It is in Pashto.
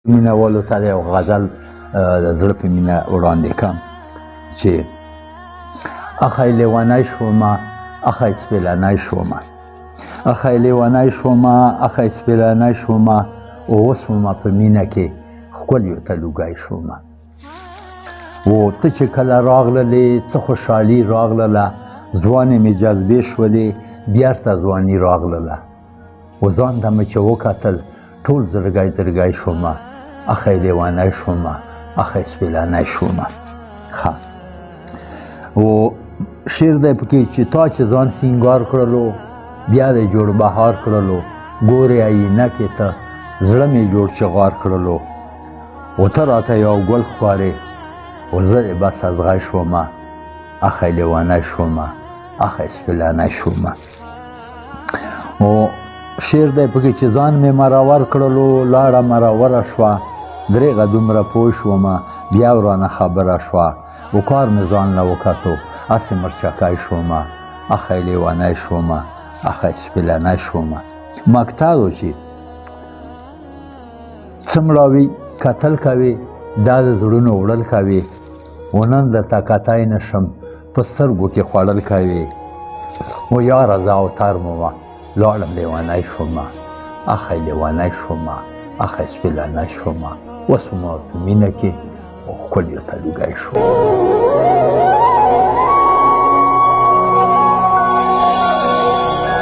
مینهوالو ته د یو غزل د زړه په مینه وړاندې کړم چې اخی لیونی شومه اخی سپېلنی شومه اخی لیونی شومه اخی سپېلنی شومه اوسومه په مینه کې ښکلیو ته لوګی شومه و ته چې کله راغللې څه خوشحالي راغلله ځوانې مې جذبې شولې بیرته ځواني راغلله و ځان ته مې چې وکتل ټول زړګی درګی شومه اخی لیونی شومه اخی سپېلنی شومه ښه و شعر دی پکې چې تا چې ځان سینګار کړلو بیا دې جوړ بهار کړلو ګورې آیینه کې ته زړه مې جوړ چغار کړلو و ته راته یو ګل ښکارې و زه یې بس ازغی شومه اخی لیونی شومه اخی سپېلنی شومه و شعر دی پکې چې ځان مې مرور کړلو لاړه مروره شوه درېغه دومره پوه شومه بیا ورانه خبره شوه و کار مې ځان له وکتو هسې مرچکی شومه اخی لیونی شومه اخی سپېلنی شومه مقطع و چې څه مړاوي کتل کوې دا د زړونو وړل کوې و نن درته کتی نه شم په سترګو کې خوړل کوې و یاره زه اوتر مومه لاړم لیونی شومه اخی لیونی شومه اخی سپېلنی شومه وسومه په مینه کې او ښکلیو ته لوګی شومه